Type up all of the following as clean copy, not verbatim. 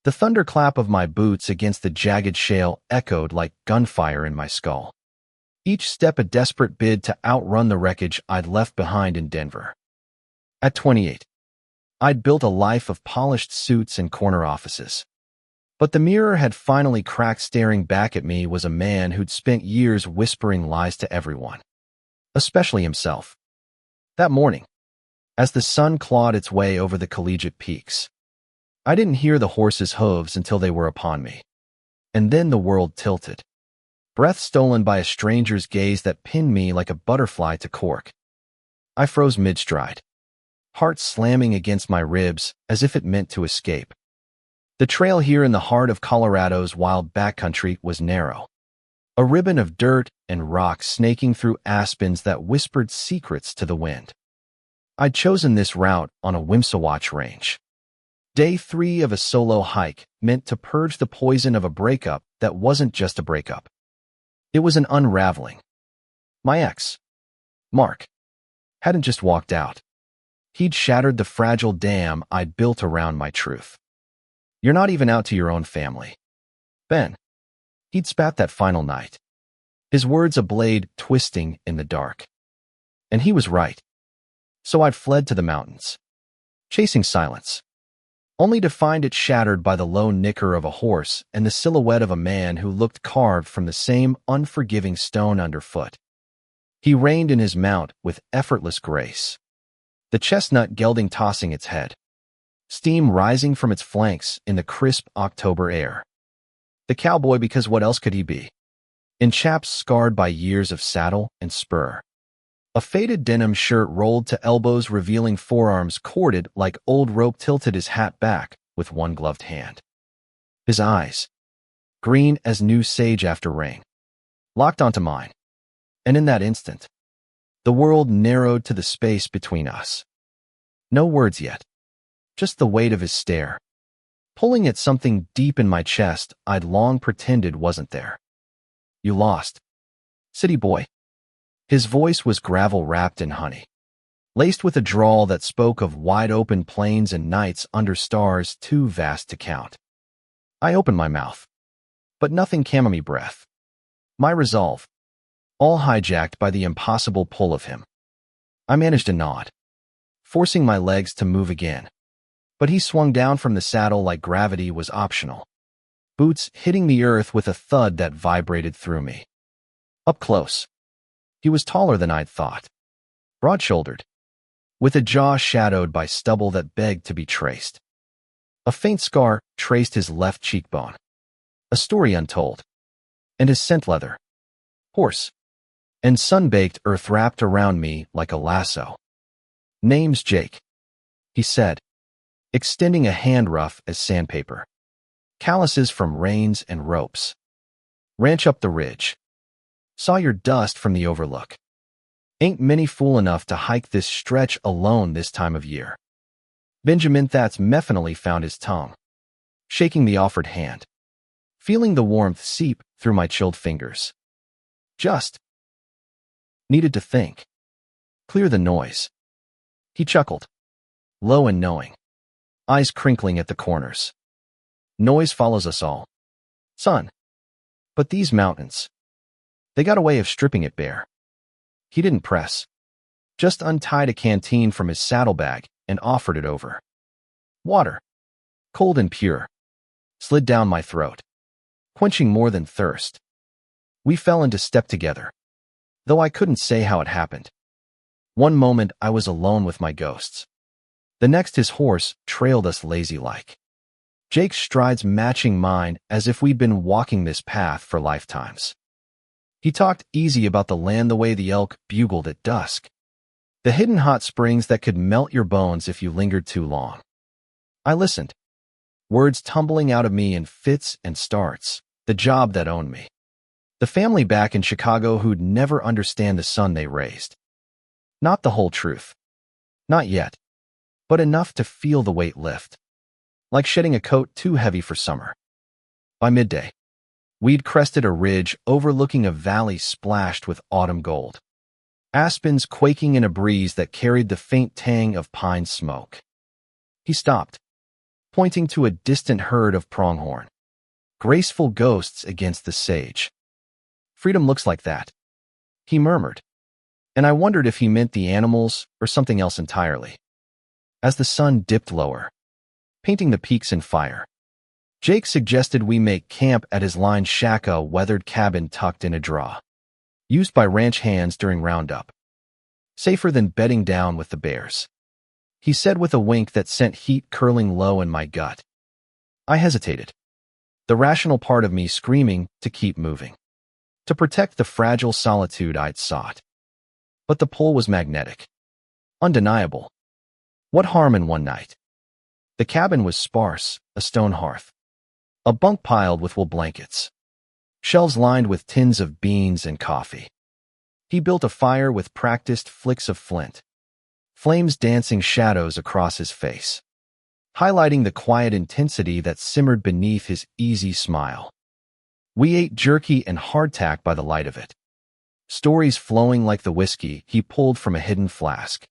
The thunderclap of my boots against the jagged shale echoed like gunfire in my skull. Each step a desperate bid to outrun the wreckage I'd left behind in Denver. At 28, I'd built a life of polished suits and corner offices. But the mirror had finally cracked. Staring back at me was a man who'd spent years whispering lies to everyone, especially himself. That morning, as the sun clawed its way over the collegiate peaks, I didn't hear the horse's hooves until they were upon me. And then the world tilted. Breath stolen by a stranger's gaze that pinned me like a butterfly to cork. I froze mid-stride, heart slamming against my ribs as if it meant to escape. The trail here in the heart of Colorado's wild backcountry was narrow, a ribbon of dirt and rock snaking through aspens that whispered secrets to the wind. I'd chosen this route on a Wimsawatch range. Day 3 of a solo hike meant to purge the poison of a breakup that wasn't just a breakup. It was an unraveling. My ex, Mark, hadn't just walked out. He'd shattered the fragile dam I'd built around my truth. You're not even out to your own family, Ben. He'd spat that final night, his words a blade twisting in the dark. And he was right. So I'd fled to the mountains, chasing silence, only to find it shattered by the low nicker of a horse and the silhouette of a man who looked carved from the same unforgiving stone underfoot. He reined in his mount with effortless grace, the chestnut gelding tossing its head, steam rising from its flanks in the crisp October air. The cowboy, because what else could he be? In chaps scarred by years of saddle and spur. A faded denim shirt rolled to elbows, revealing forearms corded like old rope, tilted his hat back with one gloved hand. His eyes, green as new sage after rain, locked onto mine. And in that instant, the world narrowed to the space between us. No words yet, just the weight of his stare, pulling at something deep in my chest I'd long pretended wasn't there. You lost, city boy. His voice was gravel wrapped in honey, laced with a drawl that spoke of wide-open plains and nights under stars too vast to count. I opened my mouth, but nothing came me breath. My resolve, all hijacked by the impossible pull of him. I managed a nod, forcing my legs to move again. But he swung down from the saddle like gravity was optional, boots hitting the earth with a thud that vibrated through me. Up close, he was taller than I'd thought, broad-shouldered, with a jaw shadowed by stubble that begged to be traced. A faint scar traced his left cheekbone, a story untold, and his scent leather, horse, and sun-baked earth wrapped around me like a lasso. Name's Jake, he said, extending a hand rough as sandpaper. Calluses from reins and ropes. Ranch up the ridge. Saw your dust from the overlook. Ain't many fool enough to hike this stretch alone this time of year. Benjamin That's mefinally found his tongue, shaking the offered hand, feeling the warmth seep through my chilled fingers. Just needed to think. Clear the noise. He chuckled, low and knowing, eyes crinkling at the corners. Noise follows us all, son. But these mountains, they got a way of stripping it bare. He didn't press, just untied a canteen from his saddlebag and offered it over. Water, cold and pure, slid down my throat, quenching more than thirst. We fell into step together, though I couldn't say how it happened. One moment I was alone with my ghosts. The next his horse trailed us lazy-like, Jake's strides matching mine as if we'd been walking this path for lifetimes. He talked easy about the land, the way the elk bugled at dusk, the hidden hot springs that could melt your bones if you lingered too long. I listened, words tumbling out of me in fits and starts, the job that owned me, the family back in Chicago who'd never understand the son they raised. Not the whole truth. Not yet, but enough to feel the weight lift, like shedding a coat too heavy for summer. By midday, we'd crested a ridge overlooking a valley splashed with autumn gold, aspens quaking in a breeze that carried the faint tang of pine smoke. He stopped, pointing to a distant herd of pronghorn. Graceful ghosts against the sage. Freedom looks like that, he murmured, and I wondered if he meant the animals or something else entirely. As the sun dipped lower, painting the peaks in fire, Jake suggested we make camp at his line shack, a weathered cabin tucked in a draw, used by ranch hands during roundup. Safer than bedding down with the bears, he said with a wink that sent heat curling low in my gut. I hesitated, the rational part of me screaming to keep moving, to protect the fragile solitude I'd sought. But the pull was magnetic, undeniable. What harm in one night? The cabin was sparse, a stone hearth, a bunk piled with wool blankets, shelves lined with tins of beans and coffee. He built a fire with practiced flicks of flint, flames dancing shadows across his face, highlighting the quiet intensity that simmered beneath his easy smile. We ate jerky and hardtack by the light of it, stories flowing like the whiskey he pulled from a hidden flask.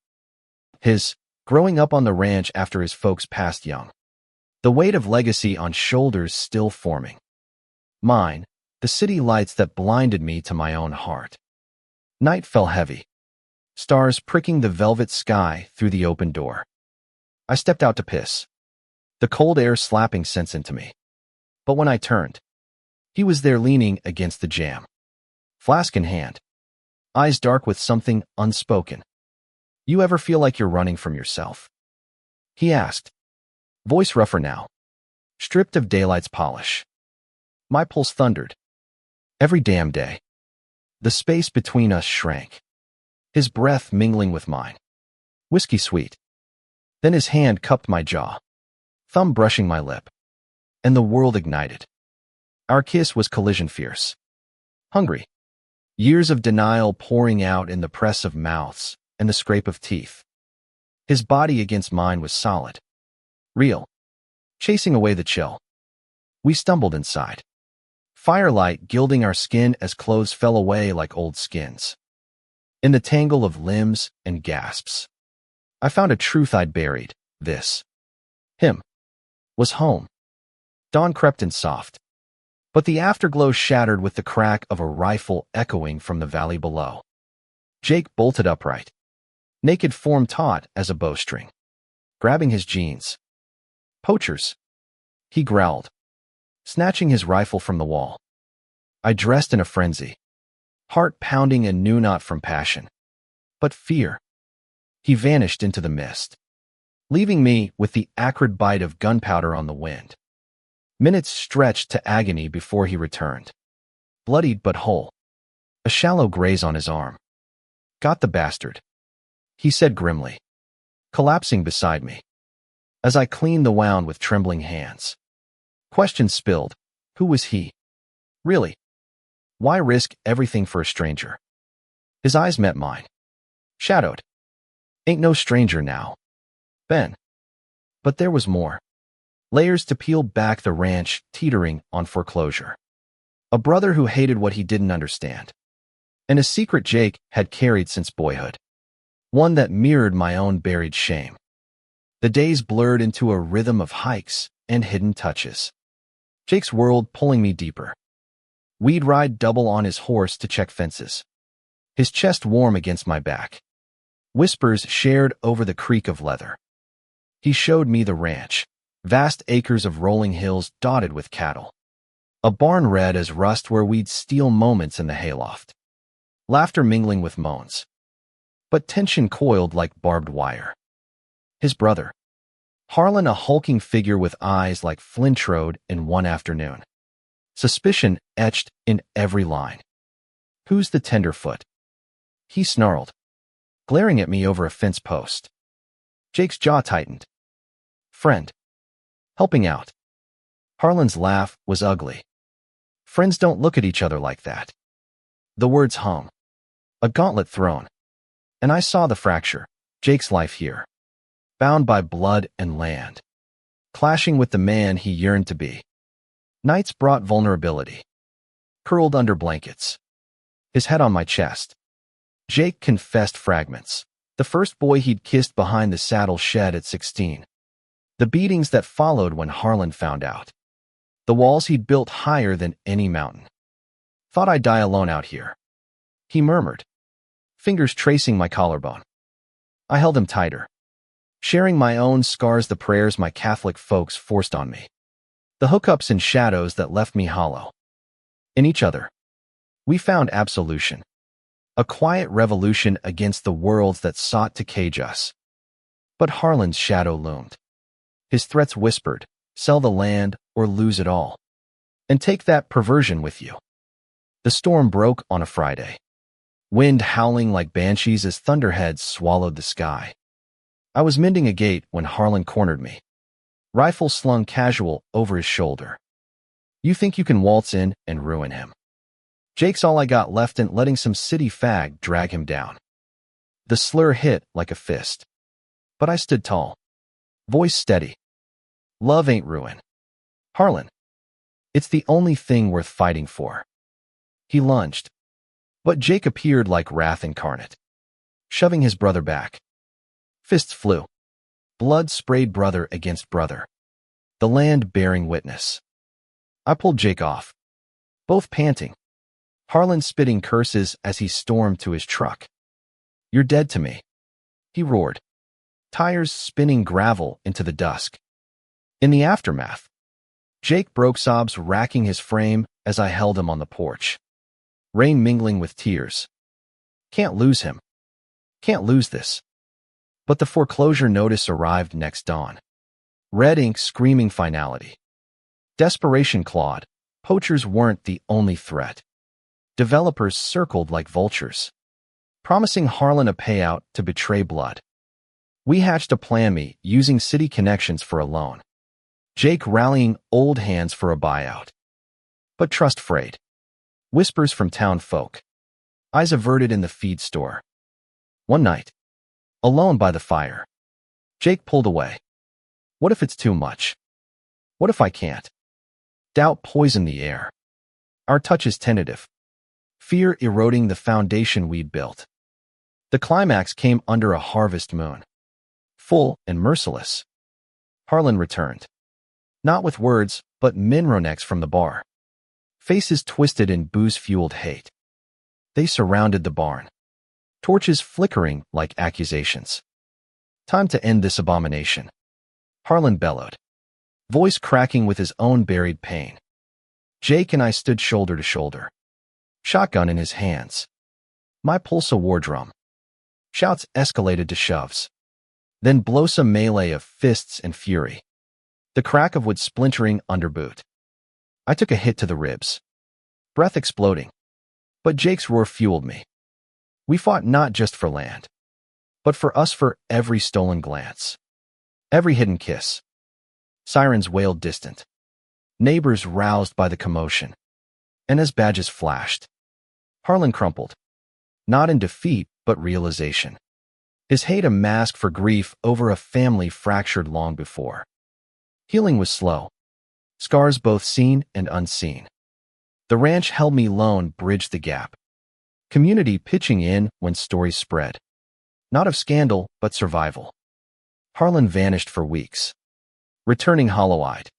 His growing up on the ranch after his folks passed young, the weight of legacy on shoulders still forming. Mine, the city lights that blinded me to my own heart. Night fell heavy, stars pricking the velvet sky through the open door. I stepped out to piss, the cold air slapping sense into me. But when I turned, he was there leaning against the jamb, flask in hand, eyes dark with something unspoken. You ever feel like you're running from yourself? He asked, voice rougher now, stripped of daylight's polish. My pulse thundered. Every damn day. The space between us shrank, his breath mingling with mine, whiskey sweet. Then his hand cupped my jaw, thumb brushing my lip, and the world ignited. Our kiss was collision fierce, hungry, years of denial pouring out in the press of mouths and the scrape of teeth. His body against mine was solid, real, chasing away the chill. We stumbled inside, firelight gilding our skin as clothes fell away like old skins. In the tangle of limbs and gasps, I found a truth I'd buried. This, him, was home. Dawn crept in soft, but the afterglow shattered with the crack of a rifle echoing from the valley below. Jake bolted upright, naked form taut as a bowstring, grabbing his jeans. Poachers, he growled, snatching his rifle from the wall. I dressed in a frenzy, heart pounding and knew not from passion, but fear. He vanished into the mist, leaving me with the acrid bite of gunpowder on the wind. Minutes stretched to agony before he returned, bloodied but whole, a shallow graze on his arm. Got the bastard, he said grimly, collapsing beside me. As I cleaned the wound with trembling hands, questions spilled. Who was he? Really? Why risk everything for a stranger? His eyes met mine, shadowed. Ain't no stranger now, Ben. But there was more. Layers to peel back, the ranch teetering on foreclosure. A brother who hated what he didn't understand. And a secret Jake had carried since boyhood. One that mirrored my own buried shame. The days blurred into a rhythm of hikes and hidden touches. Jake's world pulling me deeper. We'd ride double on his horse to check fences, his chest warm against my back. Whispers shared over the creak of leather. He showed me the ranch, vast acres of rolling hills dotted with cattle. A barn red as rust where we'd steal moments in the hayloft. Laughter mingling with moans. But tension coiled like barbed wire. His brother, Harlan, a hulking figure with eyes like Flint Road in one afternoon. Suspicion etched in every line. Who's the tenderfoot? He snarled, glaring at me over a fence post. Jake's jaw tightened. Friend. Helping out. Harlan's laugh was ugly. Friends don't look at each other like that. The words hung. A gauntlet thrown. And I saw the fracture. Jake's life here, bound by blood and land, clashing with the man he yearned to be. Nights brought vulnerability. Curled under blankets, his head on my chest. Jake confessed fragments. The first boy he'd kissed behind the saddle shed at 16. The beatings that followed when Harlan found out. The walls he'd built higher than any mountain. Thought I'd die alone out here, he murmured, fingers tracing my collarbone. I held him tighter, sharing my own scars, the prayers my Catholic folks forced on me. The hookups and shadows that left me hollow. In each other, we found absolution. A quiet revolution against the worlds that sought to cage us. But Harlan's shadow loomed. His threats whispered, sell the land or lose it all. And take that perversion with you. The storm broke on a Friday. Wind howling like banshees as thunderheads swallowed the sky. I was mending a gate when Harlan cornered me. Rifle slung casual over his shoulder. You think you can waltz in and ruin him? Jake's all I got left, and letting some city fag drag him down. The slur hit like a fist. But I stood tall. Voice steady. Love ain't ruin. Harlan. It's the only thing worth fighting for. He lunged. But Jake appeared like wrath incarnate, shoving his brother back. Fists flew. Blood sprayed brother against brother. The land bearing witness. I pulled Jake off, both panting. Harlan spitting curses as he stormed to his truck. You're dead to me, he roared, tires spinning gravel into the dusk. In the aftermath, Jake broke sobs racking his frame as I held him on the porch. Rain mingling with tears. Can't lose him. Can't lose this. But the foreclosure notice arrived next dawn. Red ink screaming finality. Desperation clawed. Poachers weren't the only threat. Developers circled like vultures, promising Harlan a payout to betray blood. We hatched a plan, me using city connections for a loan. Jake rallying old hands for a buyout. But trust frayed. Whispers from town folk. Eyes averted in the feed store. One night, alone by the fire, Jake pulled away. What if it's too much? What if I can't? Doubt poisoned the air. Our touch is tentative. Fear eroding the foundation we'd built. The climax came under a harvest moon. Full and merciless. Harlan returned. Not with words, but Minronecks from the bar. Faces twisted in booze-fueled hate. They surrounded the barn. Torches flickering like accusations. Time to end this abomination. Harlan bellowed, voice cracking with his own buried pain. Jake and I stood shoulder to shoulder. Shotgun in his hands. My pulse a war drum. Shouts escalated to shoves. Then blossom melee of fists and fury. The crack of wood splintering under boot. I took a hit to the ribs. Breath exploding. But Jake's roar fueled me. We fought not just for land, but for us, for every stolen glance. Every hidden kiss. Sirens wailed distant. Neighbors roused by the commotion. And as badges flashed, Harlan crumpled. Not in defeat, but realization. His hate a mask for grief over a family fractured long before. Healing was slow. Scars both seen and unseen. The ranch held me lone, bridged the gap. Community pitching in when stories spread. Not of scandal, but survival. Harlan vanished for weeks. Returning hollow-eyed.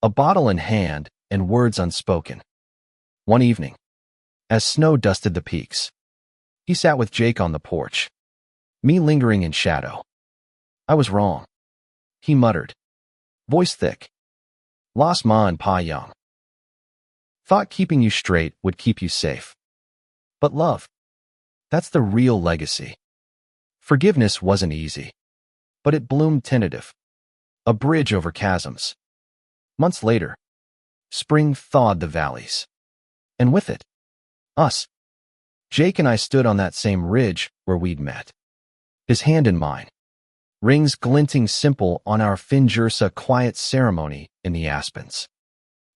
A bottle in hand and words unspoken. One evening, as snow dusted the peaks, he sat with Jake on the porch. Me lingering in shadow. I was wrong, he muttered, voice thick. Lost ma and pa young. Thought keeping you straight would keep you safe. But love, that's the real legacy. Forgiveness wasn't easy, but it bloomed tentative. A bridge over chasms. Months later, spring thawed the valleys. And with it, us. Jake and I stood on that same ridge where we'd met. His hand in mine. Rings glinting simple on our Finjursa quiet ceremony in the aspens.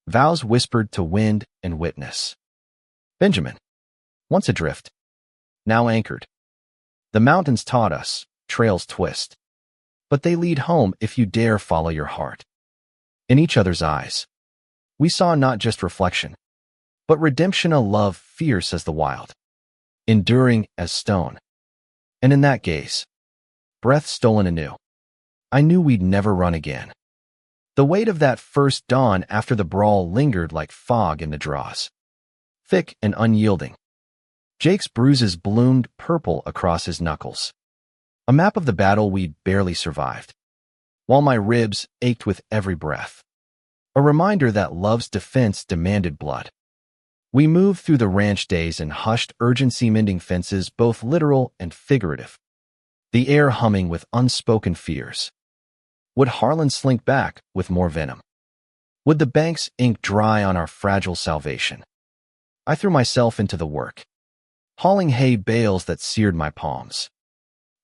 Vows whispered to wind and witness. Benjamin, once adrift, now anchored. The mountains taught us, trails twist. But they lead home if you dare follow your heart. In each other's eyes, we saw not just reflection, but redemption, a love fierce as the wild, enduring as stone. And in that gaze, breath stolen anew, I knew we'd never run again. The weight of that first dawn after the brawl lingered like fog in the draws. Thick and unyielding. Jake's bruises bloomed purple across his knuckles. A map of the battle we'd barely survived, while my ribs ached with every breath. A reminder that love's defense demanded blood. We moved through the ranch days in hushed urgency, mending fences, both literal and figurative, the air humming with unspoken fears. Would Harlan slink back with more venom? Would the bank's ink dry on our fragile salvation? I threw myself into the work, hauling hay bales that seared my palms,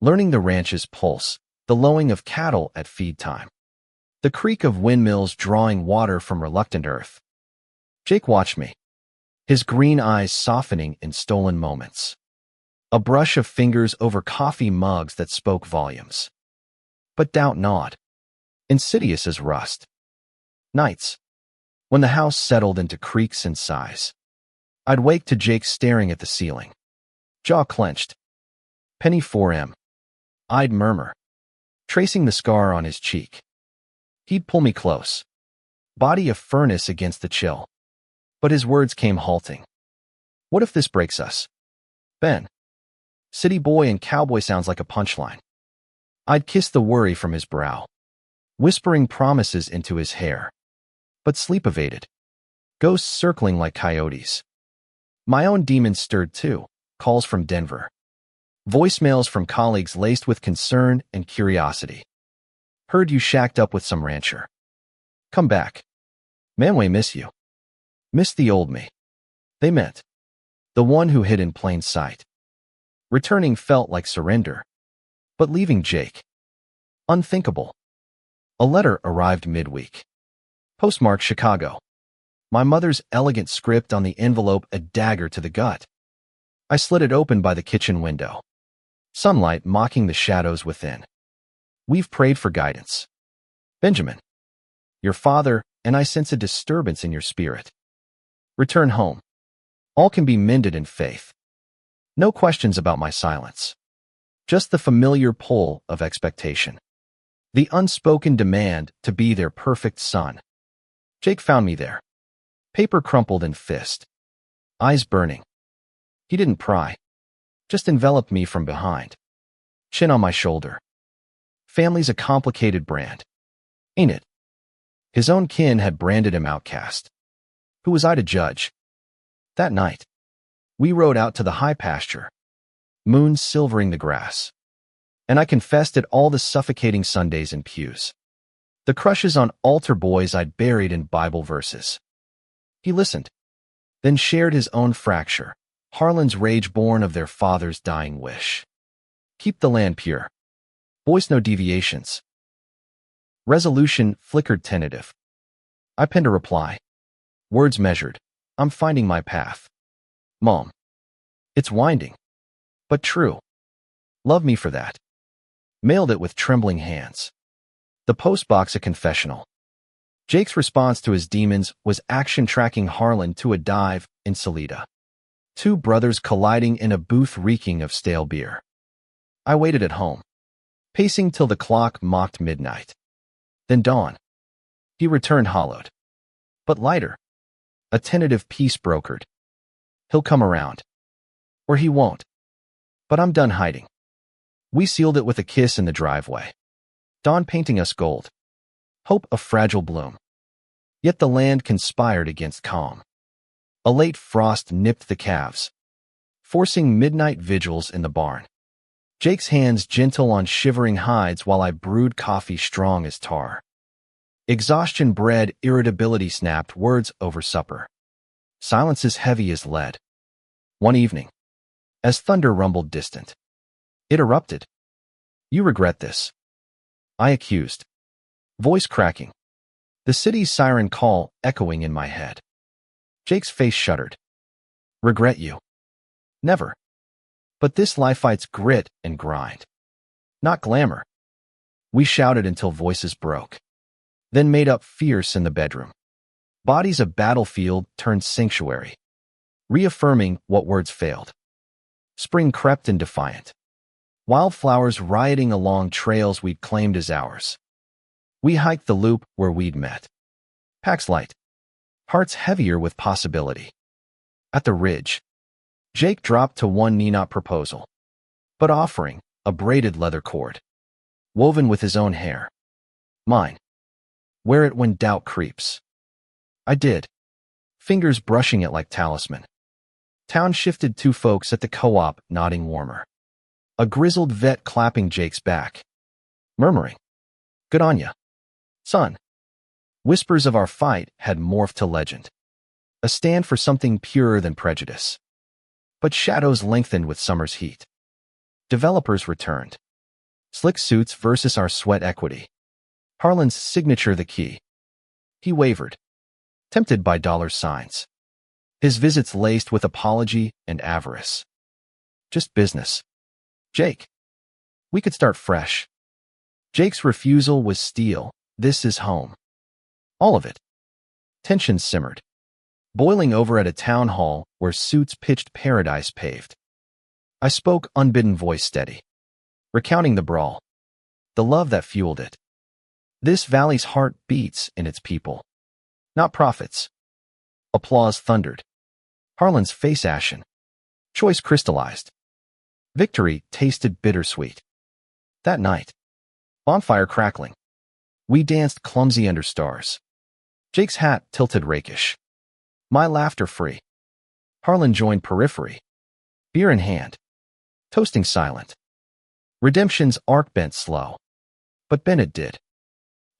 learning the ranch's pulse, the lowing of cattle at feed time, the creak of windmills drawing water from reluctant earth. Jake watched me, his green eyes softening in stolen moments. A brush of fingers over coffee mugs that spoke volumes. But doubt gnawed, insidious as rust. Nights, when the house settled into creaks and sighs, I'd wake to Jake staring at the ceiling, jaw clenched. Penny 4M. I'd murmur, tracing the scar on his cheek. He'd pull me close, body a furnace against the chill. But his words came halting. What if this breaks us? Ben. City boy and cowboy sounds like a punchline. I'd kiss the worry from his brow, whispering promises into his hair. But sleep evaded, ghosts circling like coyotes. My own demons stirred too, calls from Denver. Voicemails from colleagues laced with concern and curiosity. Heard you shacked up with some rancher. Come back. Manway miss you. Miss the old me. They meant the one who hid in plain sight. Returning felt like surrender, but leaving Jake, unthinkable. A letter arrived midweek. Postmarked Chicago. My mother's elegant script on the envelope a dagger to the gut. I slid it open by the kitchen window, sunlight mocking the shadows within. We've prayed for guidance. Benjamin, your father and I sense a disturbance in your spirit. Return home. All can be mended in faith. No questions about my silence. Just the familiar pull of expectation. The unspoken demand to be their perfect son. Jake found me there. Paper crumpled in fist. Eyes burning. He didn't pry. Just enveloped me from behind. Chin on my shoulder. Family's a complicated brand. Ain't it? His own kin had branded him outcast. Who was I to judge? That night, we rode out to the high pasture, moon silvering the grass. And I confessed it all the suffocating Sundays in pews. The crushes on altar boys I'd buried in Bible verses. He listened, then shared his own fracture, Harlan's rage born of their father's dying wish. Keep the land pure. Voice no deviations. Resolution flickered tentative. I penned a reply. Words measured. I'm finding my path. Mom. It's winding. But true. Love me for that. Mailed it with trembling hands. The postbox a confessional. Jake's response to his demons was action tracking Harlan to a dive in Salida. Two brothers colliding in a booth reeking of stale beer. I waited at home, pacing till the clock mocked midnight. Then dawn. He returned hollowed, but lighter. A tentative peace brokered. He'll come around. Or he won't. But I'm done hiding. We sealed it with a kiss in the driveway. Dawn painting us gold. Hope a fragile bloom. Yet the land conspired against calm. A late frost nipped the calves, forcing midnight vigils in the barn. Jake's hands gentle on shivering hides while I brewed coffee strong as tar. Exhaustion bred irritability, snapped words over supper. Silences heavy as lead. One evening, as thunder rumbled distant, it erupted. You regret this. I accused. Voice cracking. The city's siren call echoing in my head. Jake's face shuddered. Regret you. Never. But this life fights grit and grind. Not glamour. We shouted until voices broke. Then made up fierce in the bedroom. Bodies a battlefield turned sanctuary. Reaffirming what words failed. Spring crept in defiant. wildflowers rioting along trails we'd claimed as ours. We hiked the loop where we'd met. Packs light, hearts heavier with possibility. At the ridge, Jake dropped to one knee, not proposal, but offering a braided leather cord, woven with his own hair. Mine. Wear it when doubt creeps. I did, fingers brushing it like talisman. Town shifted, two folks at the co-op nodding warmer. A grizzled vet clapping Jake's back, murmuring, "Good on ya, son." Whispers of our fight had morphed to legend, a stand for something purer than prejudice. But shadows lengthened with summer's heat. Developers returned. Slick suits versus our sweat equity. Harlan's signature the key. He wavered, tempted by dollar signs. His visits laced with apology and avarice. Just business. Jake. We could start fresh. Jake's refusal was steel. This is home. All of it. Tension simmered, boiling over at a town hall where suits pitched paradise paved. I spoke, unbidden, voice steady, recounting the brawl, the love that fueled it. This valley's heart beats in its people, not profits. Applause thundered. Harlan's face ashen. Choice crystallized. Victory tasted bittersweet. That night, bonfire crackling, we danced clumsy under stars. Jake's hat tilted rakish, my laughter free. Harlan joined periphery, beer in hand, toasting silent. Redemption's arc bent slow, but Bennett did.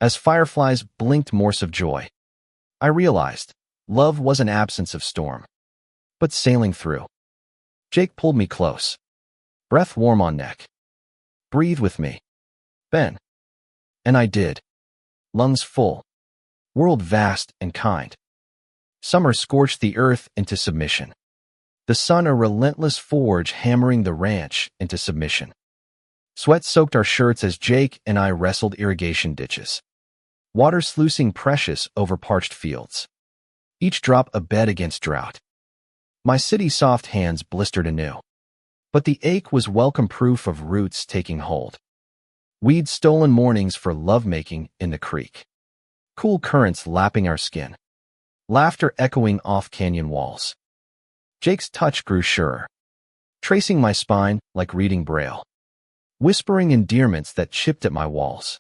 As fireflies blinked morse of joy, I realized love was an absence of storm, but sailing through. Jake pulled me close, breath warm on neck. Breathe with me, Ben. And I did, lungs full, world vast and kind. Summer scorched the earth into submission. The sun a relentless forge hammering the ranch into submission. Sweat soaked our shirts as Jake and I wrestled irrigation ditches. Water sluicing precious over parched fields. Each drop a bed against drought. My city soft hands blistered anew. But the ache was welcome proof of roots taking hold. We'd stolen mornings for lovemaking in the creek. Cool currents lapping our skin. Laughter echoing off canyon walls. Jake's touch grew surer, tracing my spine like reading braille. Whispering endearments that chipped at my walls.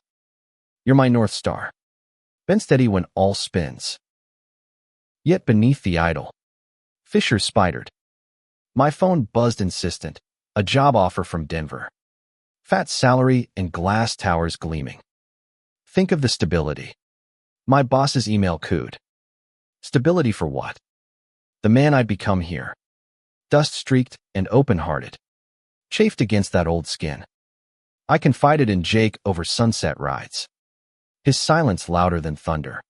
You're my North Star. Been steady when all spins. Yet beneath the idol, Fisher spidered. My phone buzzed insistent, a job offer from Denver. Fat salary and glass towers gleaming. Think of the stability. My boss's email cooed. Stability for what? The man I'd become here. Dust-streaked and open-hearted. Chafed against that old skin. I confided in Jake over sunset rides. His silence louder than thunder.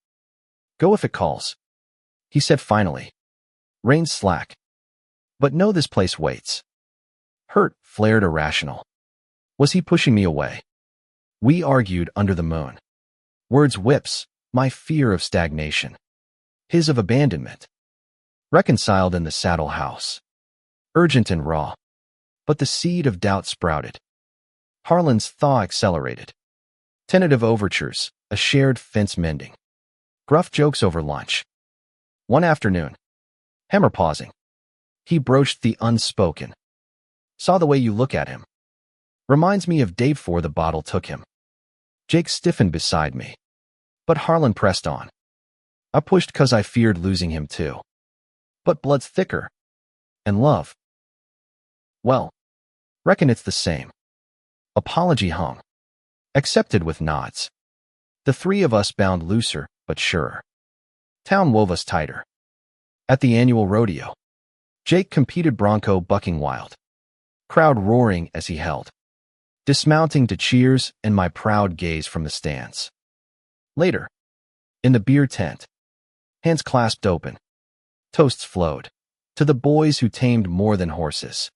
Go if it calls, he said finally. Reins slack. But know this place waits. Hurt flared irrational. Was he pushing me away? We argued under the moon. Words whips, my fear of stagnation. His of abandonment. Reconciled in the saddle house. Urgent and raw. But the seed of doubt sprouted. Harlan's thaw accelerated. Tentative overtures, a shared fence mending. Gruff jokes over lunch. One afternoon, hammer pausing. He broached the unspoken. Saw the way you look at him. Reminds me of Dave before the bottle took him. Jake stiffened beside me. But Harlan pressed on. I pushed 'cause I feared losing him too. But blood's thicker. And love. Well, reckon it's the same. Apology hung. Accepted with nods. The three of us bound looser, but surer. Town wove us tighter. At the annual rodeo, Jake competed bronco bucking wild. Crowd roaring as he held. Dismounting to cheers and my proud gaze from the stands. Later, in the beer tent, hands clasped open, toasts flowed, to the boys who tamed more than horses.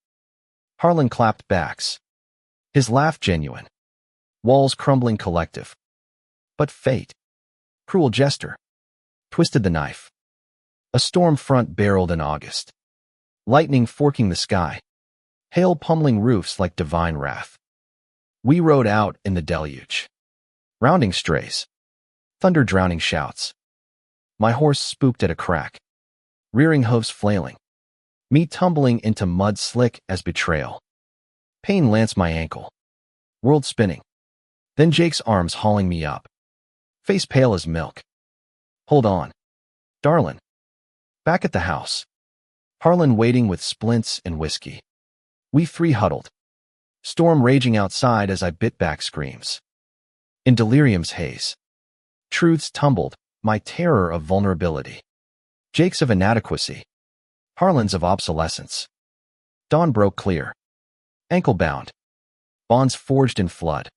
Harlan clapped backs, his laugh genuine, walls crumbling collective. But fate, cruel jester, twisted the knife. A storm front barreled in August, lightning forking the sky, hail pummeling roofs like divine wrath. We rode out in the deluge. Rounding strays. Thunder drowning shouts. My horse spooked at a crack. Rearing hooves flailing. Me tumbling into mud slick as betrayal. Pain lanced my ankle. World spinning. Then Jake's arms hauling me up. Face pale as milk. Hold on. Darlin'. Back at the house. Harlan waiting with splints and whiskey. We three huddled. Storm raging outside as I bit back screams. In delirium's haze. Truths tumbled, my terror of vulnerability. Jake's of inadequacy. Harlan's of obsolescence. Dawn broke clear. Ankle bound. Bonds forged in flood.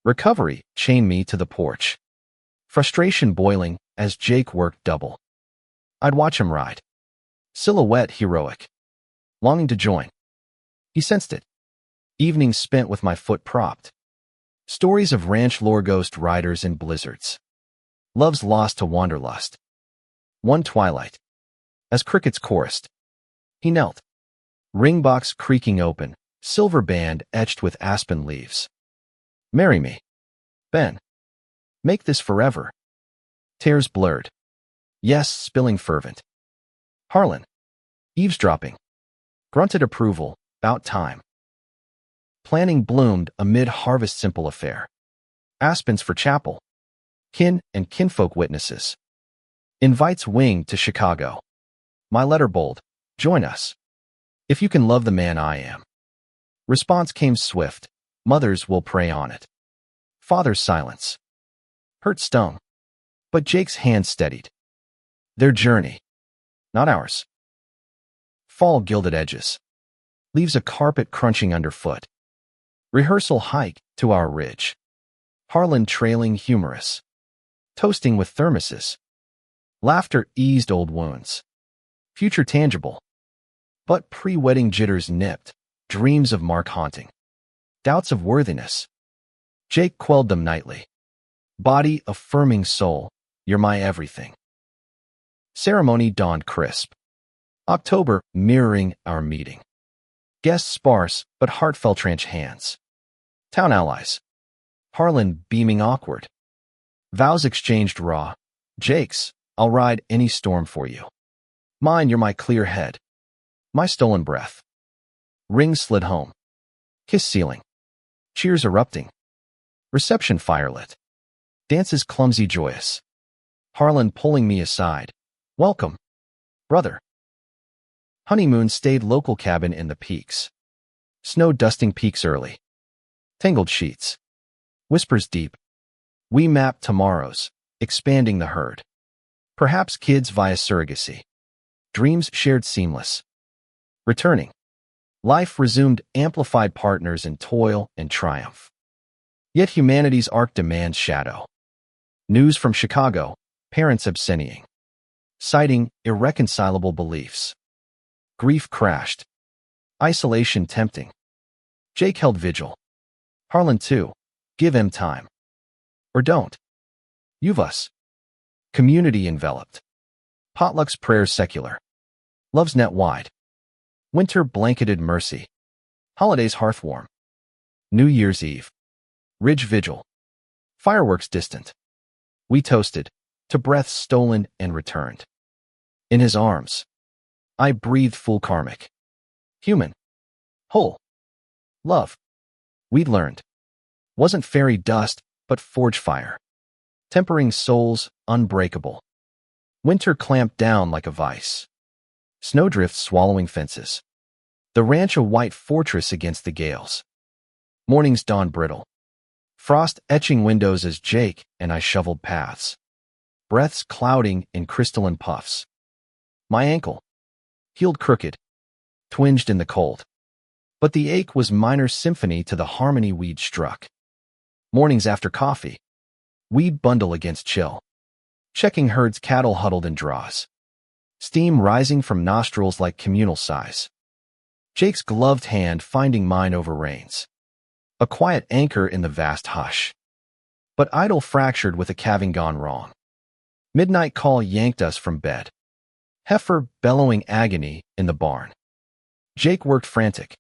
Recovery chained me to the porch. Frustration boiling as Jake worked double. I'd watch him ride. Silhouette heroic. Longing to join. He sensed it. Evenings spent with my foot propped. Stories of ranch lore ghost riders in blizzards. Loves lost to wanderlust. One twilight. As crickets chorused. He knelt. Ring box creaking open, silver band etched with aspen leaves. Marry me. Ben. Make this forever. Tears blurred. Yes, spilling fervent. Harlan. Eavesdropping. Grunted approval, about time. Planning bloomed amid harvest simple affair. Aspens for chapel. Kin and kinfolk witnesses. Invites wing to Chicago. My letter bold. Join us. If you can love the man I am. Response came swift. Mothers will pray on it. Father's silence. Hurt stung. But Jake's hand steadied. Their journey. Not ours. Fall gilded edges. Leaves a carpet crunching underfoot. Rehearsal hike to our ridge. Harlan trailing humorous. Toasting with thermoses. Laughter eased old wounds. Future tangible. But pre-wedding jitters nipped. Dreams of Mark haunting. Doubts of worthiness. Jake quelled them nightly. Body affirming soul. You're my everything. Ceremony dawned crisp. October mirroring our meeting. Guests sparse, but heartfelt ranch hands. Town allies. Harlan beaming awkward. Vows exchanged raw. Jake's, I'll ride any storm for you. Mine, you're my clear head. My stolen breath. Ring slid home. Kiss ceiling. Cheers erupting. Reception firelit. Dances clumsy joyous. Harlan pulling me aside. Welcome, brother. Honeymoon stayed local cabin in the peaks. Snow dusting peaks early. Tangled sheets. Whispers deep. We map tomorrows, expanding the herd. Perhaps kids via surrogacy. Dreams shared seamless. Returning. Life resumed amplified partners in toil and triumph. Yet humanity's arc demands shadow. News from Chicago, parents absenting. Citing irreconcilable beliefs. Grief crashed. Isolation tempting. Jake held vigil. Harlan too. Give him time. Or don't. You've us. Community enveloped. Potlucks prayers secular. Love's net wide. Winter blanketed mercy. Holidays hearth warm. New Year's Eve. Ridge vigil. Fireworks distant. We toasted, to breaths stolen and returned. In his arms. I breathed full karmic. Human. Whole. Love. We'd learned. Wasn't fairy dust, but forge fire. Tempering souls, unbreakable. Winter clamped down like a vice. Snowdrifts swallowing fences. The ranch a white fortress against the gales. Mornings dawn brittle. Frost etching windows as Jake and I shoveled paths. Breaths clouding in crystalline puffs. My ankle. Healed crooked. Twinged in the cold. But the ache was minor symphony to the harmony we'd struck. Mornings after coffee. We'd bundle against chill. Checking herds cattle huddled in draws. Steam rising from nostrils like communal sighs. Jake's gloved hand finding mine over reins. A quiet anchor in the vast hush. But idle fractured with a calving gone wrong. Midnight call yanked us from bed. Heifer bellowing agony in the barn. Jake worked frantic.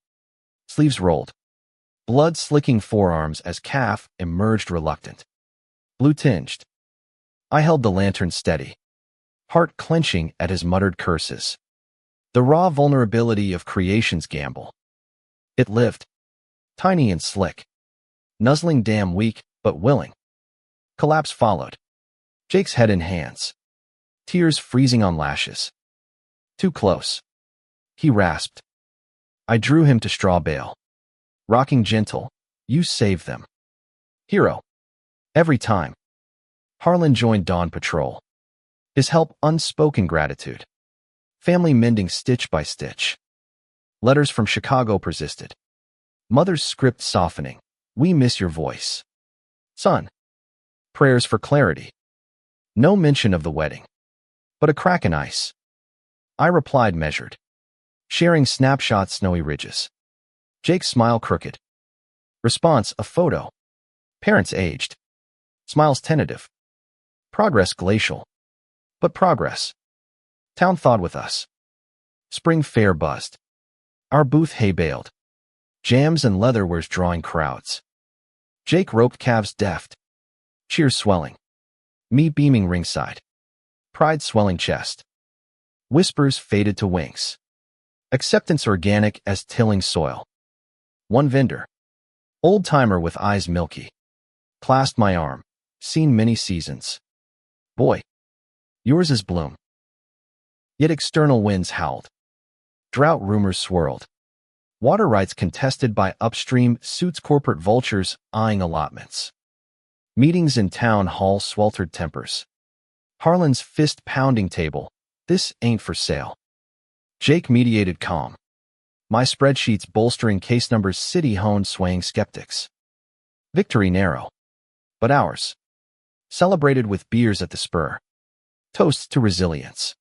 Sleeves rolled. blood-slicking forearms as calf emerged reluctant. Blue-tinged. I held the lantern steady, heart clenching at his muttered curses. The raw vulnerability of creation's gamble. It lived. Tiny and slick. Nuzzling damn weak, but willing. Collapse followed. Jake's head in hands. Tears freezing on lashes. Too close. He rasped. I drew him to straw bale. Rocking gentle. You saved them. Hero. Every time. Harlan joined Dawn Patrol. His help unspoken gratitude. Family mending stitch by stitch. Letters from Chicago persisted. Mother's script softening. We miss your voice. Son. Prayers for clarity. No mention of the wedding. But a crack in ice. I replied measured. Sharing snapshots snowy ridges. Jake's smile crooked. Response a photo. Parents aged. Smiles tentative. Progress glacial. But progress. Town thawed with us. Spring fair buzzed. Our booth hay baled. Jams and leatherwares drawing crowds. Jake roped calves deft. Cheers swelling. Me beaming ringside. Pride swelling chest. Whispers faded to winks. Acceptance organic as tilling soil. One vendor. Old-timer with eyes milky. Clasped my arm. Seen many seasons. Boy. Yours is bloom. Yet external winds howled. Drought rumors swirled. Water rights contested by upstream suits corporate vultures eyeing allotments. Meetings in town hall sweltered tempers. Harlan's fist-pounding table. This ain't for sale. Jake mediated calm. My spreadsheets bolstering case numbers city-honed swaying skeptics. Victory narrow. But ours. Celebrated with beers at the spur. Toasts to resilience.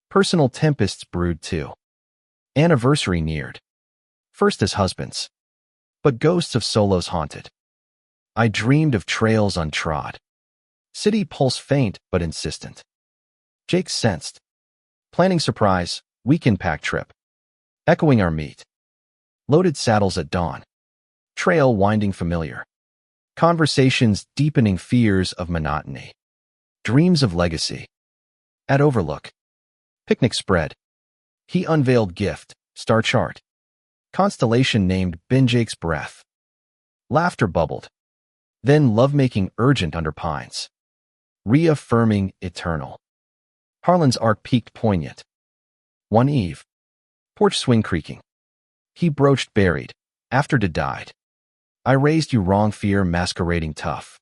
Personal tempests brewed too. Anniversary neared. First as husbands. But ghosts of solos haunted. I dreamed of trails untrod. City pulse faint but insistent. Jake sensed. Planning surprise, weekend pack trip. Echoing our meet. Loaded saddles at dawn. Trail winding familiar. Conversations deepening fears of monotony. Dreams of legacy. At Overlook. Picnic spread. He unveiled gift, star chart. Constellation named Ben Jake's breath. Laughter bubbled. Then lovemaking urgent under pines. Reaffirming eternal. Harlan's arc peaked poignant. One eve. Porch swing creaking. He broached buried. After to died. I raised you wrong fear masquerading tough.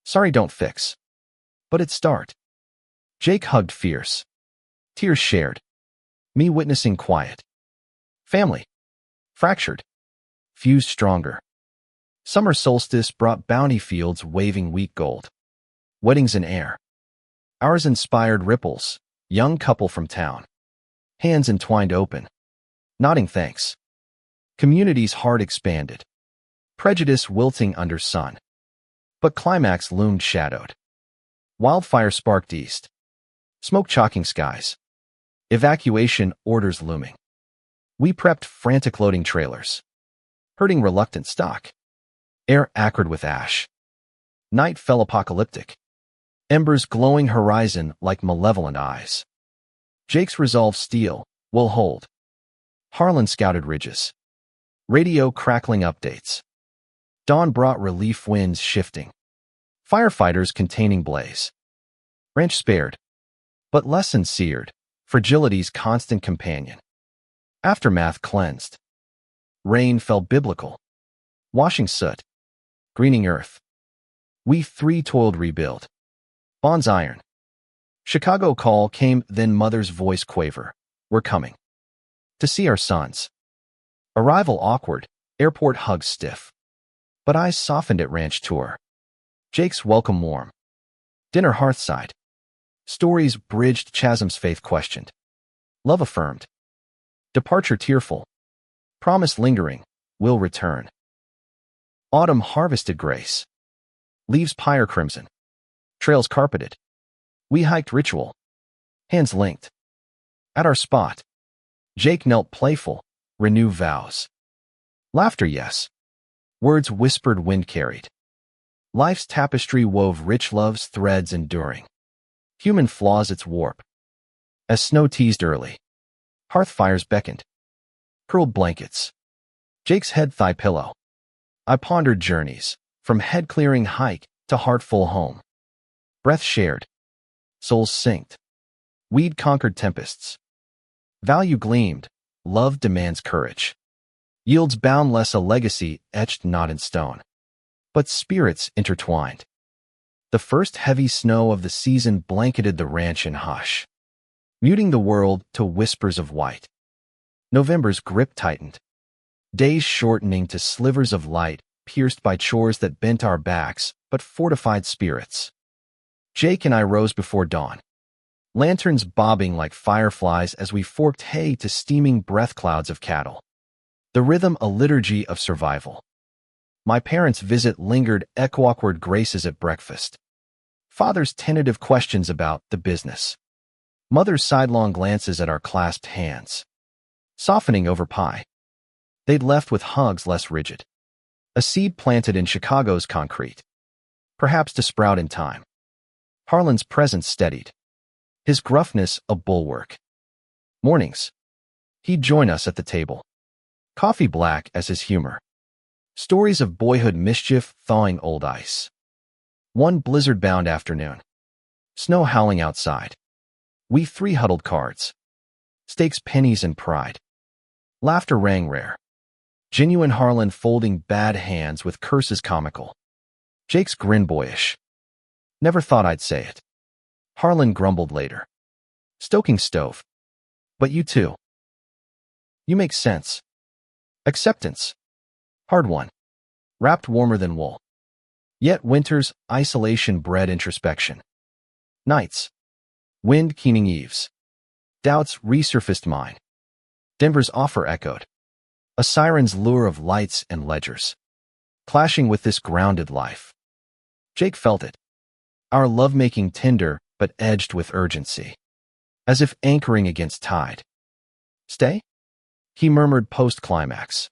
Sorry don't fix. But it start. Jake hugged fierce. Tears shared. Me witnessing quiet. Family. Fractured. Fused stronger. Summer solstice brought bounty fields waving wheat gold. Weddings in air. Ours inspired ripples. Young couple from town. Hands entwined open. Nodding thanks. Community's heart expanded. Prejudice wilting under sun. But climax loomed shadowed. Wildfire sparked east. Smoke chalking skies. Evacuation orders looming. We prepped frantic loading trailers. Herding reluctant stock. Air acrid with ash. Night fell apocalyptic. Embers glowing horizon like malevolent eyes. Jake's resolve steel, will hold. Harlan scouted ridges. Radio crackling updates. Dawn brought relief winds shifting. Firefighters containing blaze. Ranch spared. But lesson seared. Fragility's constant companion. Aftermath cleansed. Rain fell biblical. Washing soot. Greening earth. We three toiled rebuild. Bonds iron. Chicago call came, then mother's voice quaver. We're coming. To see our sons. Arrival awkward, airport hugs stiff. But eyes softened at ranch tour. Jake's welcome warm. Dinner hearthside. Stories bridged chasms faith questioned. Love affirmed. Departure tearful. Promise lingering, will return. Autumn harvested grace. Leaves pyre crimson. Trails carpeted. We hiked ritual. Hands linked. At our spot. Jake knelt playful, renew vows. Laughter yes. Words whispered, wind carried. Life's tapestry wove rich love's threads enduring. Human flaws its warp. As snow teased early, hearth fires beckoned. Curled blankets. Jake's head thigh pillow. I pondered journeys, from head-clearing hike to heartful home. Breath shared. Souls synced. Weed conquered tempests. Value gleamed. Love demands courage. Yields boundless, a legacy etched not in stone, but spirits intertwined. The first heavy snow of the season blanketed the ranch in hush, muting the world to whispers of white. November's grip tightened, days shortening to slivers of light pierced by chores that bent our backs but fortified spirits. Jake and I rose before dawn, lanterns bobbing like fireflies as we forked hay to steaming breath clouds of cattle. The rhythm a liturgy of survival. My parents' visit lingered, echo awkward graces at breakfast. Father's tentative questions about the business. Mother's sidelong glances at our clasped hands, softening over pie. They'd left with hugs less rigid. A seed planted in Chicago's concrete, perhaps to sprout in time. Harlan's presence steadied, his gruffness a bulwark. Mornings, he'd join us at the table, coffee black as his humor. Stories of boyhood mischief thawing old ice. One blizzard-bound afternoon, snow howling outside. We three huddled cards. Stakes, pennies, and pride. Laughter rang rare. Genuine Harlan folding bad hands with curses comical. Jake's grin boyish. Never thought I'd say it. Harlan grumbled later. Stoking stove. But you too. You make sense. Acceptance. Hard one. Wrapped warmer than wool. Yet winter's isolation bred introspection. Nights. Wind keening eaves. Doubts resurfaced mine. Denver's offer echoed. A siren's lure of lights and ledgers. Clashing with this grounded life. Jake felt it. Our lovemaking tender but edged with urgency. As if anchoring against tide. Stay? He murmured post-climax.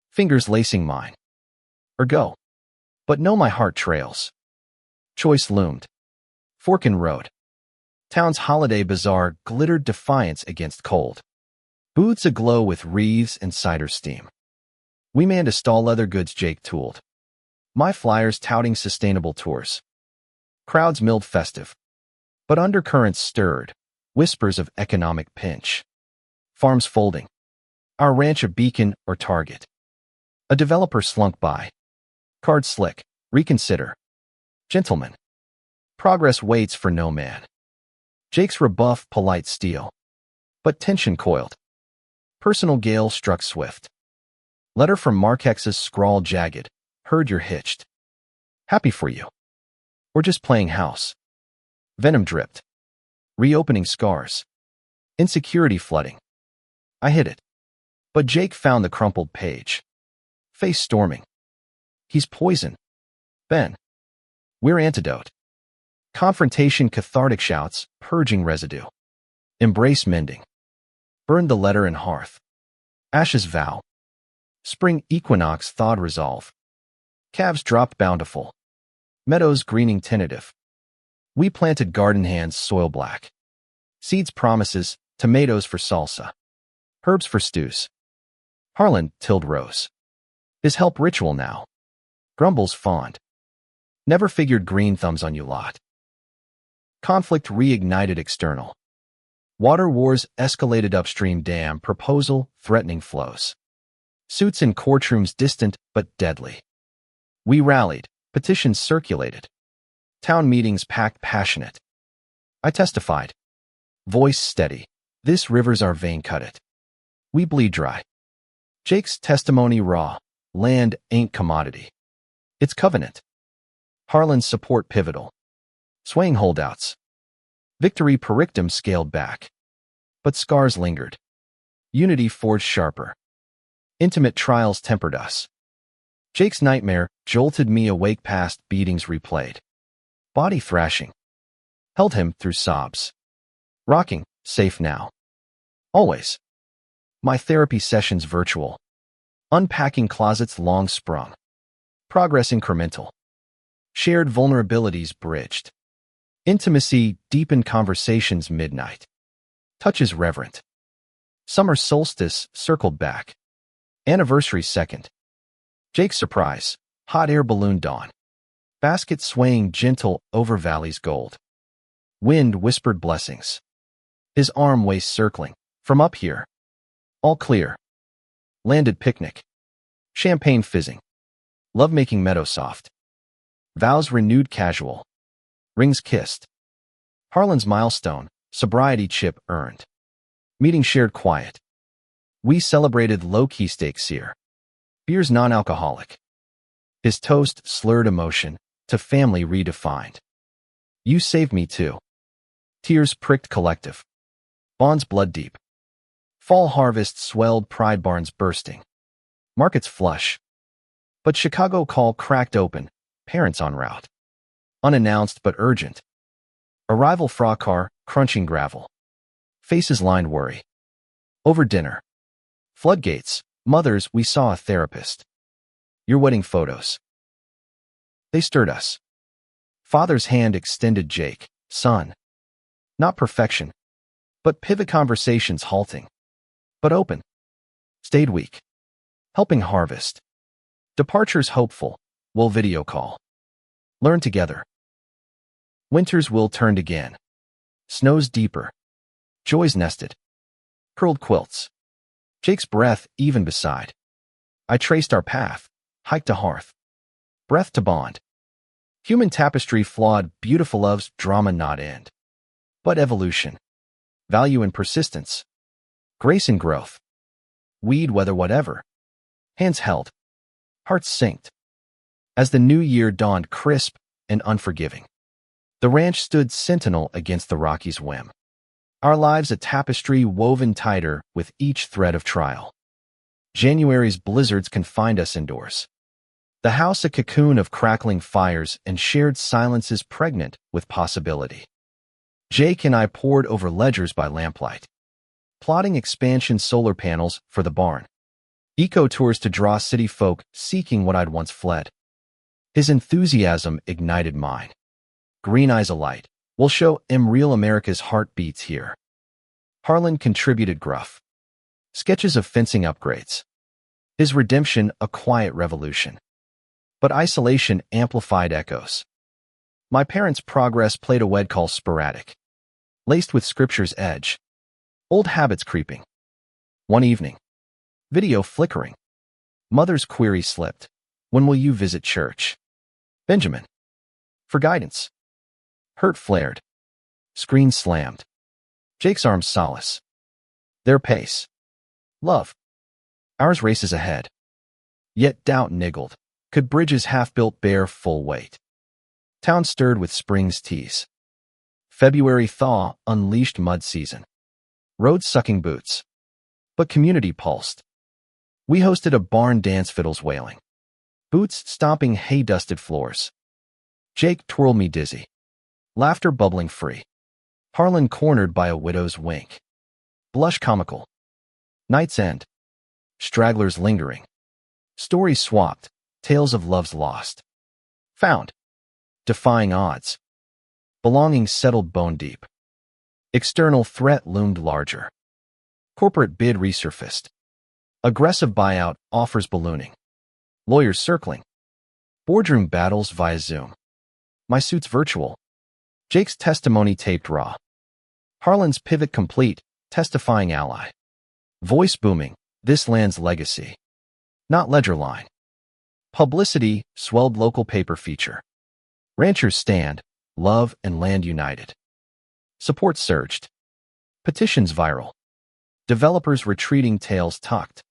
Fingers lacing mine. Or go. But no, my heart trails. Choice loomed. Fork in road. Town's holiday bazaar glittered defiance against cold. Booths aglow with wreaths and cider steam. We manned a stall, leather goods Jake tooled. My flyers touting sustainable tours. Crowds milled festive. But undercurrents stirred, whispers of economic pinch. Farms folding. Our ranch a beacon or target. A developer slunk by. Card slick. Reconsider. Gentlemen. Progress waits for no man. Jake's rebuff polite steel. But tension coiled. Personal gale struck swift. Letter from Marquex's scrawl jagged. Heard you're hitched. Happy for you. We're just playing house. Venom dripped. Reopening scars. Insecurity flooding. I hid it. But Jake found the crumpled page. Face storming. He's poison. Ben. We're antidote. Confrontation, cathartic shouts, purging residue. Embrace mending. Burned the letter in hearth. Ashes vow. Spring equinox thawed resolve. Calves dropped bountiful. Meadows greening tentative. We planted garden hands soil black. Seeds promises, tomatoes for salsa. Herbs for stews. Harlan tilled rose. His help ritual now. Grumbles fond. Never figured green thumbs on you lot. Conflict reignited external. Water wars escalated upstream, dam proposal threatening flows. Suits in courtrooms distant but deadly. We rallied, petitions circulated. Town meetings packed passionate. I testified. Voice steady. This river's our vein, cut it. We bleed dry. Jake's testimony raw. Land ain't commodity. It's covenant. Harlan's support pivotal. Swaying holdouts. Victory perictum scaled back. But scars lingered. Unity forged sharper. Intimate trials tempered us. Jake's nightmare jolted me awake, past beatings replayed. Body thrashing. Held him through sobs. Rocking, safe now. Always. My therapy sessions virtual. Unpacking closets long sprung. Progress incremental. Shared vulnerabilities bridged. Intimacy deepened conversations midnight. Touches reverent. Summer solstice circled back. Anniversary second. Jake's surprise. Hot air balloon dawn. Basket swaying gentle over valley's gold. Wind whispered blessings. His arm waist circling. From up here. All clear. Landed picnic. Champagne fizzing. Lovemaking meadow soft. Vows renewed casual. Rings kissed. Harlan's milestone. Sobriety chip earned. Meeting shared quiet. We celebrated low-key stakes here. Beer's non-alcoholic. His toast slurred emotion to family redefined. You saved me too. Tears pricked collective. Bonds blood deep. Fall harvest swelled pride barns bursting. Markets flush. But Chicago call cracked open, parents en route. Unannounced but urgent. Arrival fra car, crunching gravel. Faces lined worry. Over dinner. Floodgates, mothers, we saw a therapist. Your wedding photos. They stirred us. Father's hand extended Jake, son. Not perfection, but pivot conversations halting. But open. Stayed weak. Helping harvest. Departures hopeful. We'll video call. Learn together. Winters will turned again. Snows deeper. Joys nested. Curled quilts. Jake's breath even beside. I traced our path. Hiked to hearth. Breath to bond. Human tapestry flawed, beautiful love's drama not end. But evolution. Value and persistence. Grace and growth. Weed weather whatever. Hands held. Hearts synced. As the new year dawned crisp and unforgiving. The ranch stood sentinel against the Rockies' whim. Our lives a tapestry woven tighter with each thread of trial. January's blizzards confined us indoors. The house a cocoon of crackling fires and shared silences pregnant with possibility. Jake and I pored over ledgers by lamplight. Plotting expansion solar panels for the barn. Eco-tours to draw city folk seeking what I'd once fled. His enthusiasm ignited mine. Green eyes alight. We'll show real America's heartbeats here. Harlan contributed gruff. Sketches of fencing upgrades. His redemption a quiet revolution. But isolation amplified echoes. My parents' progress played a wed call sporadic. Laced with scripture's edge. Old habits creeping. One evening. Video flickering. Mother's query slipped. When will you visit church? Benjamin. For guidance. Hurt flared. Screen slammed. Jake's arms solace. Their pace. Love. Ours races ahead. Yet doubt niggled. Could bridges half-built bear full weight? Town stirred with spring's tease. February thaw unleashed mud season. Roads sucking boots. But community pulsed. We hosted a barn dance, fiddles wailing. Boots stomping hay-dusted floors. Jake twirled me dizzy. Laughter bubbling free. Harlan cornered by a widow's wink. Blush comical. Night's end. Stragglers lingering. Stories swapped. Tales of loves lost. Found. Defying odds. Belonging settled bone deep. External threat loomed larger. Corporate bid resurfaced. Aggressive buyout offers ballooning. Lawyers circling. Boardroom battles via Zoom. My suit's virtual. Jake's testimony taped raw. Harlan's pivot complete, testifying ally. Voice booming, this land's legacy. Not ledger line. Publicity, swelled local paper feature. Ranchers stand, love and land united. Support surged. Petitions viral. Developers retreating, tails tucked.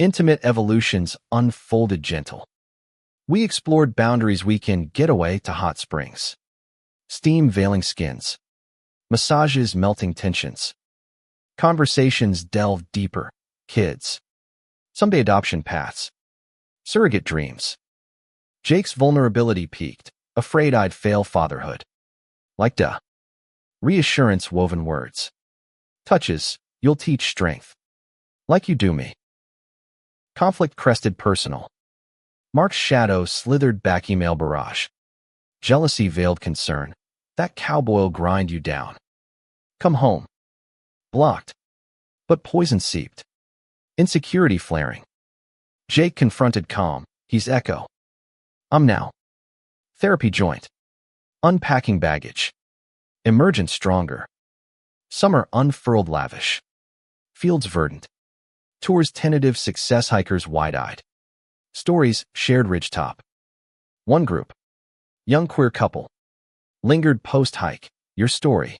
Intimate evolutions unfolded gentle. We explored boundaries, weekend getaway to hot springs. Steam veiling skins. Massages melting tensions. Conversations delved deeper. Kids. Someday adoption paths. Surrogate dreams. Jake's vulnerability peaked, afraid I'd fail fatherhood. Like duh. Reassurance woven words. Touches, you'll teach strength. Like you do me. Conflict crested personal. Mark's shadow slithered back email barrage. Jealousy veiled concern. That cowboy'll grind you down. Come home. Blocked. But poison seeped. Insecurity flaring. Jake confronted calm. He's echo. I'm now. Therapy joint. Unpacking baggage. Emergent stronger. Summer unfurled lavish. Fields verdant. Tours tentative success hikers wide-eyed. Stories shared ridgetop. One group. Young queer couple. Lingered post-hike. Your story.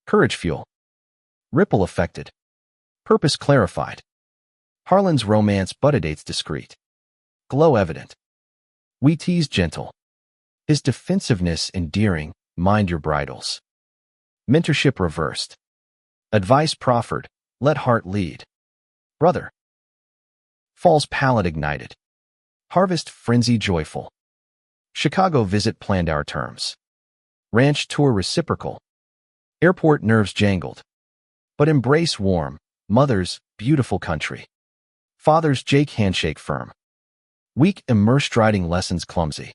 Courage fuel. Ripple affected. Purpose clarified. Harlan's romance butterdates discreet. Glow evident. We tease gentle. His defensiveness endearing. Mind your bridles. Mentorship reversed. Advice proffered. Let heart lead. Brother. Fall's palate ignited. Harvest frenzy joyful. Chicago visit planned our terms. Ranch tour reciprocal. Airport nerves jangled. But embrace warm. Mother's beautiful country. Father's Jake handshake firm. Week immersed writing lessons clumsy.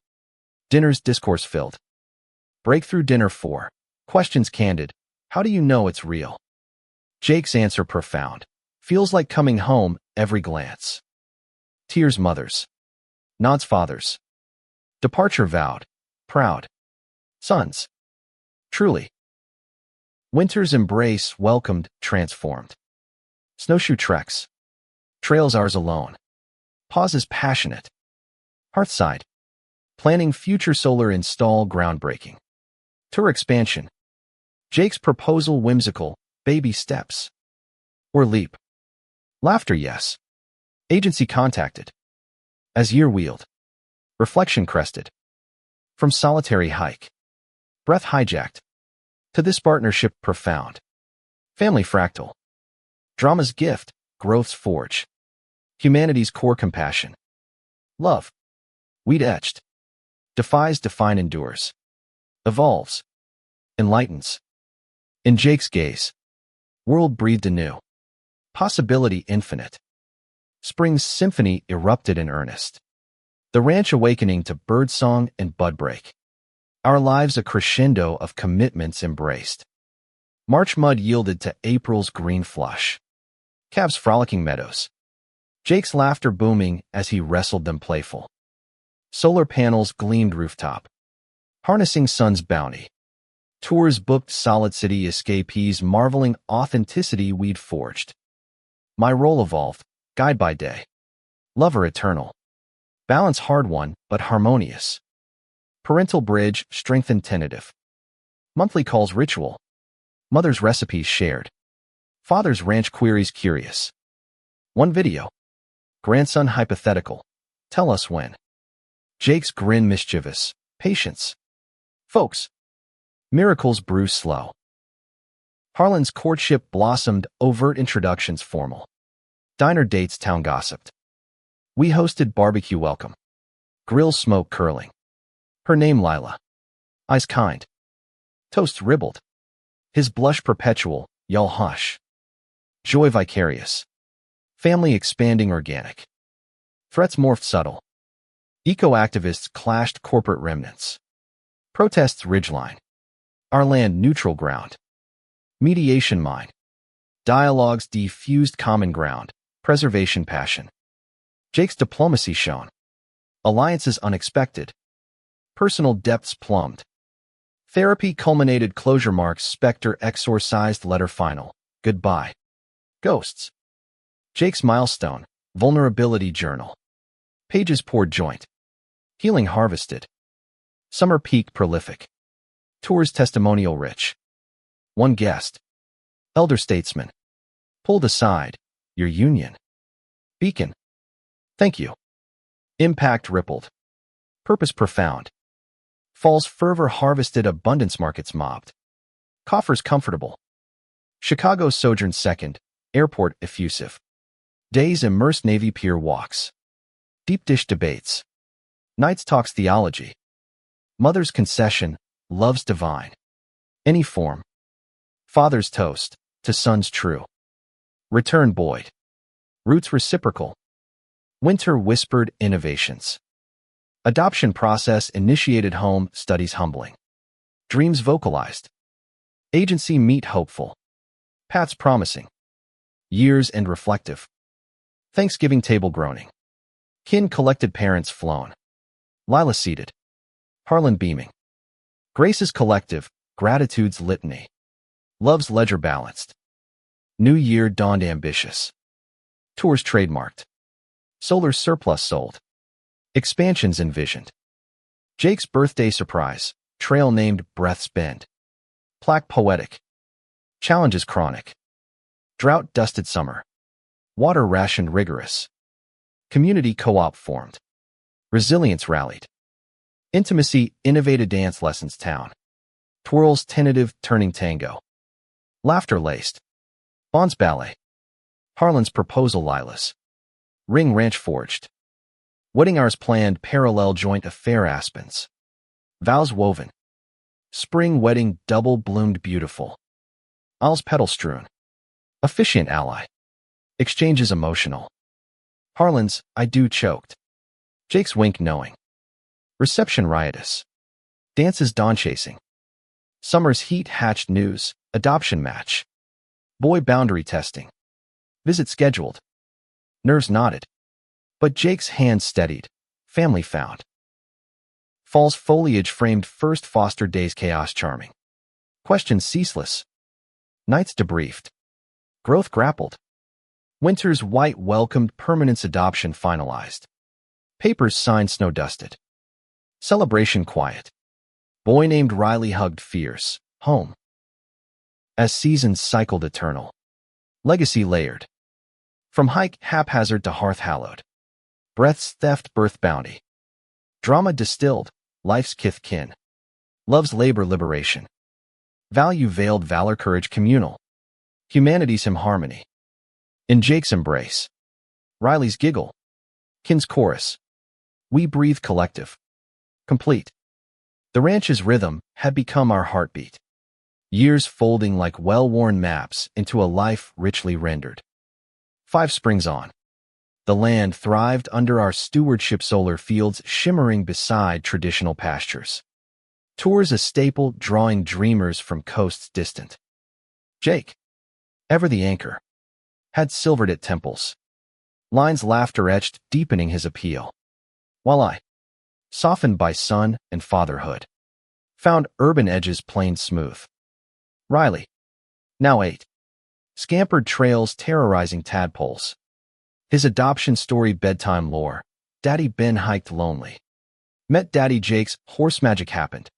Dinner's discourse filled. Breakthrough dinner 4. Questions candid. How do you know it's real? Jake's answer profound. Feels like coming home every glance. Tears mothers. Nods fathers. Departure vowed. Proud. Sons. Truly. Winter's embrace welcomed, transformed. Snowshoe treks. Trails ours alone. Pauses passionate. Hearthside. Planning future solar install groundbreaking. Tour expansion. Jake's proposal whimsical, baby steps. Or leap. Laughter yes. Agency contacted. As year wheeled. Reflection crested. From solitary hike. Breath hijacked. To this partnership profound. Family fractal. Drama's gift, growth's forge. Humanity's core compassion. Love. Weed etched. Defies, define, endures. Evolves. Enlightens. In Jake's gaze. World breathed anew. Possibility infinite. Spring's symphony erupted in earnest. The ranch awakening to birdsong and budbreak. Our lives a crescendo of commitments embraced. March mud yielded to April's green flush. Calves frolicking meadows. Jake's laughter booming as he wrestled them playful. Solar panels gleamed rooftop. Harnessing sun's bounty. Tours booked solid city escapees marveling authenticity we'd forged. My role evolved, guide by day. Lover eternal. Balance hard won, but harmonious. Parental bridge strengthened tentative. Monthly calls ritual. Mother's recipes shared. Father's ranch queries curious. One video. Grandson hypothetical. Tell us when. Jake's grin mischievous. Patience. Folks. Miracles brew slow. Harlan's courtship blossomed, overt introductions formal. Diner dates town gossiped. We hosted barbecue welcome. Grill smoke curling. Her name Lila. Eyes kind. Toast ribbled. His blush perpetual, y'all hush. Joy vicarious. Family expanding organic. Threats morphed subtle. Eco-activists clashed corporate remnants. Protests ridgeline. Our land neutral ground. Mediation mine. Dialogues diffused common ground. Preservation passion. Jake's diplomacy shone. Alliances unexpected. Personal depths plumbed. Therapy culminated closure marks specter exorcised letter final. Goodbye. Ghosts. Jake's milestone. Vulnerability journal. Pages poured joint. Healing harvested. Summer peak prolific. Tours testimonial rich. One guest. Elder statesman. Pulled aside. Your union. Beacon. Thank you. Impact rippled. Purpose profound. Fall's fervor harvested abundance markets mobbed. Coffers comfortable. Chicago sojourn second. Airport effusive. Days immersed Navy Pier walks. Deep dish debates. Nights talks theology. Mother's concession. Love's divine. Any form. Father's toast. To son's true. Return Boyd. Roots reciprocal. Winter whispered innovations. Adoption process initiated, home studies humbling. Dreams vocalized. Agency meet hopeful. Paths promising. Years end reflective. Thanksgiving table groaning. Kin collected, parents flown. Lila seated. Harlan beaming. Grace's collective, gratitude's litany. Love's ledger balanced. New year dawned ambitious. Tours trademarked. Solar surplus sold. Expansions envisioned. Jake's birthday surprise, trail named Breath's Bend. Plaque poetic. Challenges chronic. Drought dusted summer. Water rationed rigorous. Community co-op formed. Resilience rallied. Intimacy innovated, dance lessons town. Twirls tentative, turning tango. Laughter laced. Bond's ballet. Harlan's proposal, Lila's. Ring ranch forged. Wedding hours planned, parallel joint affair, aspens. Vows woven. Spring wedding double bloomed beautiful. Owl's petal strewn. Officiant ally. Exchanges emotional. Harlan's I do choked. Jake's wink knowing. Reception riotous. Dances dawn chasing. Summer's heat hatched news, adoption match. Boy boundary testing. Visit scheduled. Nerves knotted. But Jake's hand steadied. Family found. Fall's foliage framed first foster days, chaos charming. Questions ceaseless. Nights debriefed. Growth grappled. Winter's white welcomed, permanence adoption finalized. Papers signed, snow dusted. Celebration quiet. Boy named Riley hugged fierce. Home. As seasons cycled, eternal. Legacy layered. From hike haphazard to hearth hallowed. Breath's theft, birth bounty. Drama distilled, life's kith kin. Love's labor, liberation. Value veiled, valor, courage, communal. Humanity's hymn, harmony. In Jake's embrace. Riley's giggle. Kin's chorus. We breathe, collective. Complete. The ranch's rhythm had become our heartbeat. Years folding like well-worn maps into a life richly rendered. 5 springs on. The land thrived under our stewardship, solar fields shimmering beside traditional pastures. Tours a staple, drawing dreamers from coasts distant. Jake, ever the anchor, had silvered at temples. Lines laughter etched, deepening his appeal. While I, softened by sun and fatherhood, found urban edges plain smooth. Riley, now 8, scampered trails terrorizing tadpoles. His adoption story, bedtime lore. Daddy Ben hiked lonely. Met Daddy Jake's horse magic happened.